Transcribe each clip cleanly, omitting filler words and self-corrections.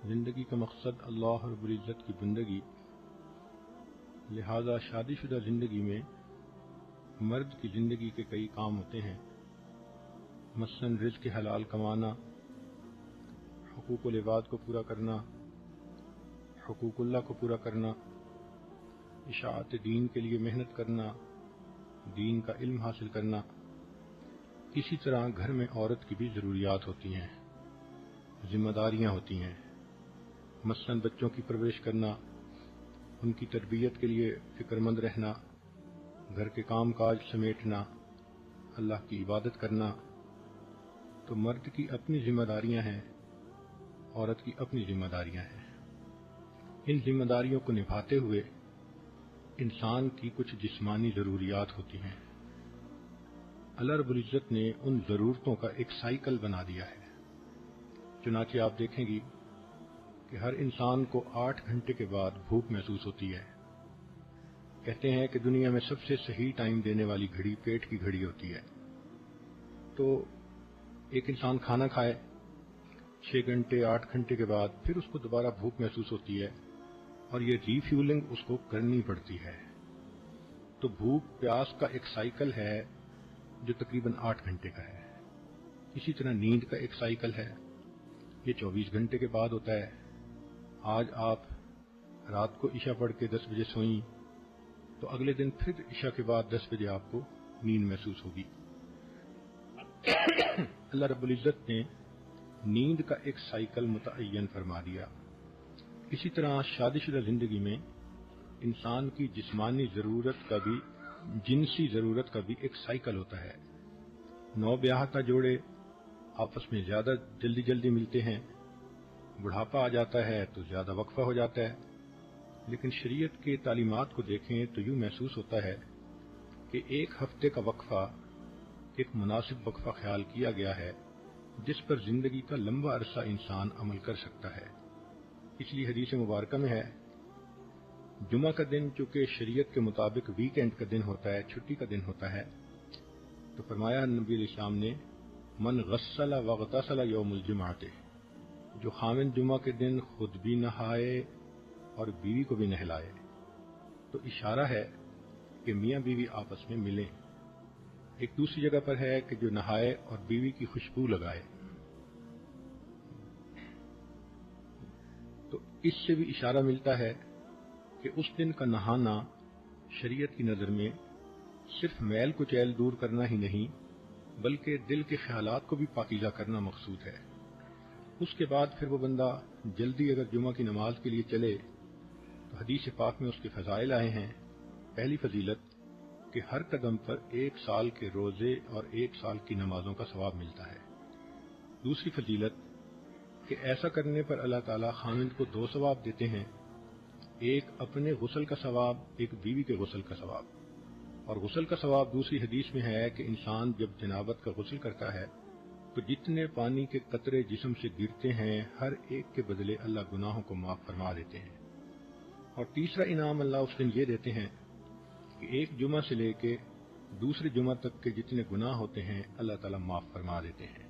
زندگی کا مقصد اللہ رب العزت کی بندگی، لہذا شادی شدہ زندگی میں مرد کی زندگی کے کئی کام ہوتے ہیں، مثلاً رزق حلال کمانا، حقوق العباد کو پورا کرنا، حقوق اللہ کو پورا کرنا، اشاعت دین کے لیے محنت کرنا، دین کا علم حاصل کرنا۔ اسی طرح گھر میں عورت کی بھی ضروریات ہوتی ہیں، ذمہ داریاں ہوتی ہیں، مثلاً بچوں کی پرورش کرنا، ان کی تربیت کے لیے فکر مند رہنا، گھر کے کام کاج سمیٹنا، اللہ کی عبادت کرنا۔ تو مرد کی اپنی ذمہ داریاں ہیں، عورت کی اپنی ذمہ داریاں ہیں۔ ان ذمہ داریوں کو نبھاتے ہوئے انسان کی کچھ جسمانی ضروریات ہوتی ہیں۔ اللہ رب العزت نے ان ضرورتوں کا ایک سائیکل بنا دیا ہے۔ چنانچہ آپ دیکھیں گی کہ ہر انسان کو 8 گھنٹے کے بعد بھوک محسوس ہوتی ہے۔ کہتے ہیں کہ دنیا میں سب سے صحیح ٹائم دینے والی گھڑی پیٹ کی گھڑی ہوتی ہے۔ تو ایک انسان کھانا کھائے 6 گھنٹے 8 گھنٹے کے بعد پھر اس کو دوبارہ بھوک محسوس ہوتی ہے، اور یہ ری فیولنگ اس کو کرنی پڑتی ہے۔ تو بھوک پیاس کا ایک سائیکل ہے جو تقریباً 8 گھنٹے کا ہے۔ اسی طرح نیند کا ایک سائیکل ہے، یہ 24 گھنٹے کے بعد ہوتا ہے۔ آج آپ رات کو عشاء پڑھ کے 10 بجے سوئیں تو اگلے دن پھر عشاء کے بعد 10 بجے آپ کو نیند محسوس ہوگی۔ اللہ رب العزت نے نیند کا ایک سائیکل متعین فرما دیا۔ اسی طرح شادی شدہ زندگی میں انسان کی جسمانی ضرورت کا بھی جنسی ضرورت کا بھی ایک سائیکل ہوتا ہے۔ نو بیاہتا جوڑے آپس میں زیادہ جلدی ملتے ہیں، بڑھاپا آ جاتا ہے تو زیادہ وقفہ ہو جاتا ہے، لیکن شریعت کے تعلیمات کو دیکھیں تو یوں محسوس ہوتا ہے کہ 1 ہفتے کا وقفہ ایک مناسب وقفہ خیال کیا گیا ہے جس پر زندگی کا لمبا عرصہ انسان عمل کر سکتا ہے۔ اس لیے حدیث مبارکہ میں ہے، جمعہ کا دن چونکہ شریعت کے مطابق ویکینڈ کا دن ہوتا ہے، چھٹی کا دن ہوتا ہے، تو فرمایا نبی علیہ السلام نے، من غسل واغتسل یوم الجمعۃ، جو خامن جمعہ کے دن خود بھی نہائے اور بیوی کو بھی نہلائے۔ تو اشارہ ہے کہ میاں بیوی آپس میں ملیں۔ ایک دوسری جگہ پر ہے کہ جو نہائے اور بیوی کی خوشبو لگائے۔ تو اس سے بھی اشارہ ملتا ہے کہ اس دن کا نہانا شریعت کی نظر میں صرف میل کچیل دور کرنا ہی نہیں بلکہ دل کے خیالات کو بھی پاکیزہ کرنا مقصود ہے۔ اس کے بعد پھر وہ بندہ جلدی اگر جمعہ کی نماز کے لیے چلے تو حدیث پاک میں اس کے فضائل آئے ہیں۔ پہلی فضیلت کہ ہر قدم پر 1 سال کے روزے اور 1 سال کی نمازوں کا ثواب ملتا ہے۔ دوسری فضیلت کہ ایسا کرنے پر اللہ تعالیٰ خامند کو 2 ثواب دیتے ہیں، ایک اپنے غسل کا ثواب، ایک بیوی کے غسل کا ثواب۔ اور غسل کا ثواب دوسری حدیث میں ہے کہ انسان جب جنابت کا غسل کرتا ہے تو جتنے پانی کے قطرے جسم سے گرتے ہیں ہر ایک کے بدلے اللہ گناہوں کو معاف فرما دیتے ہیں۔ اور تیسرا انعام اللہ اس دن یہ دیتے ہیں کہ ایک جمعہ سے لے کے دوسرے جمعہ تک کے جتنے گناہ ہوتے ہیں اللہ تعالیٰ معاف فرما دیتے ہیں۔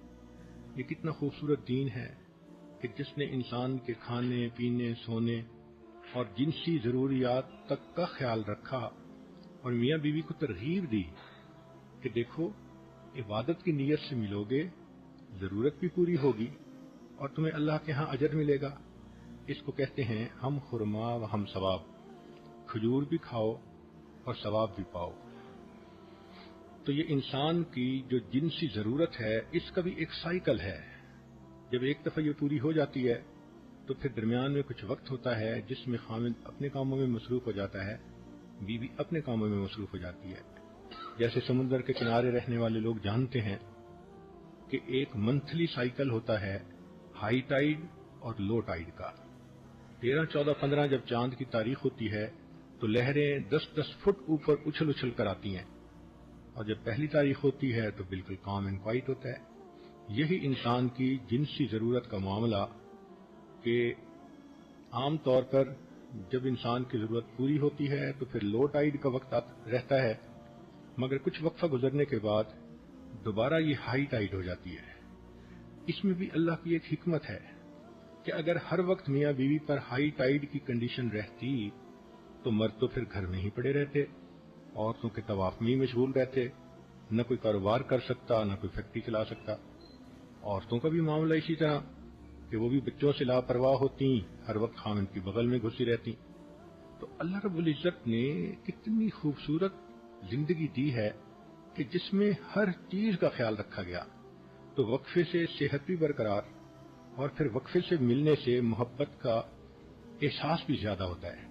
یہ کتنا خوبصورت دین ہے کہ جس نے انسان کے کھانے پینے سونے اور جنسی ضروریات تک کا خیال رکھا اور میاں بیوی کو ترغیب دی کہ دیکھو عبادت کی نیت سے ملو گے، ضرورت بھی پوری ہوگی اور تمہیں اللہ کے ہاں اجر ملے گا۔ اس کو کہتے ہیں ہم خرما و ہم ثواب، کھجور بھی کھاؤ اور ثواب بھی پاؤ۔ تو یہ انسان کی جو جنسی ضرورت ہے اس کا بھی ایک سائیکل ہے۔ جب ایک دفعہ یہ پوری ہو جاتی ہے تو پھر درمیان میں کچھ وقت ہوتا ہے جس میں خامند اپنے کاموں میں مصروف ہو جاتا ہے، بیوی اپنے کاموں میں مصروف ہو جاتی ہے۔ جیسے سمندر کے کنارے رہنے والے لوگ جانتے ہیں کہ ایک منتھلی سائیکل ہوتا ہے ہائی ٹائیڈ اور لو ٹائیڈ کا۔ 13 14 15 جب چاند کی تاریخ ہوتی ہے تو لہریں 10 فٹ اوپر اچھل کر آتی ہیں، اور جب پہلی تاریخ ہوتی ہے تو بالکل کام اینڈ کوائٹ ہوتا ہے۔ یہی انسان کی جنسی ضرورت کا معاملہ کہ عام طور پر جب انسان کی ضرورت پوری ہوتی ہے تو پھر لو ٹائیڈ کا وقت رہتا ہے، مگر کچھ وقفہ گزرنے کے بعد دوبارہ یہ ہائی ٹائیڈ ہو جاتی ہے۔ اس میں بھی اللہ کی ایک حکمت ہے۔ کہ اگر ہر وقت میاں بیوی پر ہائی ٹائیڈ کی کنڈیشن رہتی تو مرد تو پھر گھر میں ہی پڑے رہتے، عورتوں کے طواف میں ہی مشغول رہتے، نہ کوئی کاروبار کر سکتا نہ کوئی فیکٹری چلا سکتا۔ عورتوں کا بھی معاملہ اسی طرح کہ وہ بھی بچوں سے لاپرواہ ہوتی، ہر وقت خامن کی بغل میں گھسی رہتی۔ تو اللہ رب العزت نے کتنی خوبصورت زندگی دی ہے کہ جس میں ہر چیز کا خیال رکھا گیا، تو وقفے سے صحت بھی برقرار، اور پھر وقفے سے ملنے سے محبت کا احساس بھی زیادہ ہوتا ہے۔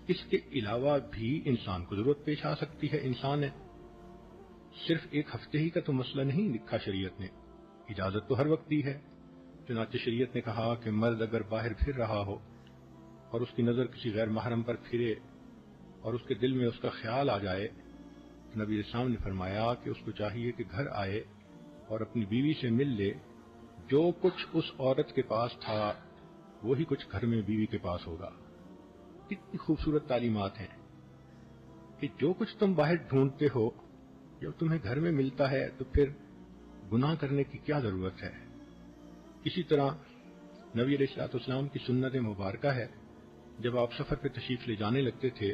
اس کے علاوہ بھی انسان کو ضرورت پیش آ سکتی ہے، انسان ہے، صرف ایک ہفتے ہی کا تو مسئلہ نہیں لکھا شریعت نے، اجازت تو ہر وقت دی ہے۔ چنانچہ شریعت نے کہا کہ مرد اگر باہر پھر رہا ہو اور اس کی نظر کسی غیر محرم پر پھرے اور اس کے دل میں اس کا خیال آ جائے، تو نبی اسلام نے فرمایا کہ اس کو چاہیے کہ گھر آئے اور اپنی بیوی سے مل لے، جو کچھ اس عورت کے پاس تھا وہی کچھ گھر میں بیوی کے پاس ہوگا۔ کتنی خوبصورت تعلیمات ہیں کہ جو کچھ تم باہر ڈھونڈتے ہو جب تمہیں گھر میں ملتا ہے تو پھر گناہ کرنے کی کیا ضرورت ہے۔ اسی طرح نبی علیہ الصلوۃ والسلام کی سنت مبارکہ ہے، جب آپ سفر پہ تشریف لے جانے لگتے تھے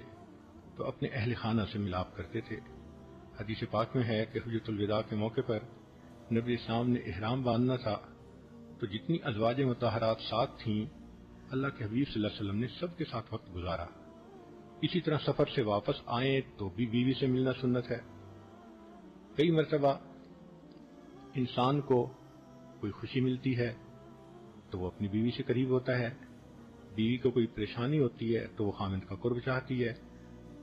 تو اپنے اہل خانہ سے ملاپ کرتے تھے۔ حدیث پاک میں ہے کہ حجۃ الوداع کے موقع پر نبی اسلام نے احرام باندھنا تھا، تو جتنی ازواج مطہرات ساتھ تھیں اللہ کے حبیب صلی اللہ علیہ وسلم نے سب کے ساتھ وقت گزارا۔ اسی طرح سفر سے واپس آئیں تو بھی بیوی سے ملنا سنت ہے۔ کئی مرتبہ انسان کو کوئی خوشی ملتی ہے تو وہ اپنی بیوی سے قریب ہوتا ہے، بیوی کو کوئی پریشانی ہوتی ہے تو وہ خامند کا قرب چاہتی ہے۔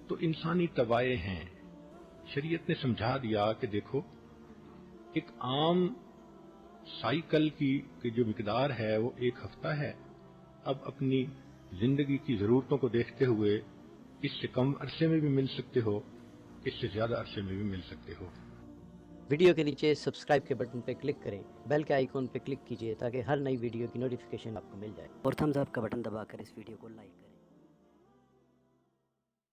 تو انسانی طبائع ہیں، شریعت نے سمجھا دیا کہ دیکھو ایک عام سائیکل کی جو مقدار ہے وہ ایک ہفتہ ہے، اب اپنی زندگی کی ضرورتوں کو دیکھتے ہوئے اس سے کم عرصے میں بھی مل سکتے ہو، اس سے زیادہ عرصے میں بھی مل سکتے ہو۔ ویڈیو کے نیچے سبسکرائب کے بٹن پہ کلک کریں، بیل کے آئیکن پہ کلک کیجئے تاکہ ہر نئی ویڈیو کی نوٹیفیکیشن آپ کو مل جائے، اور تھمز اپ کا بٹن دبا کر اس ویڈیو کو لائک کریں۔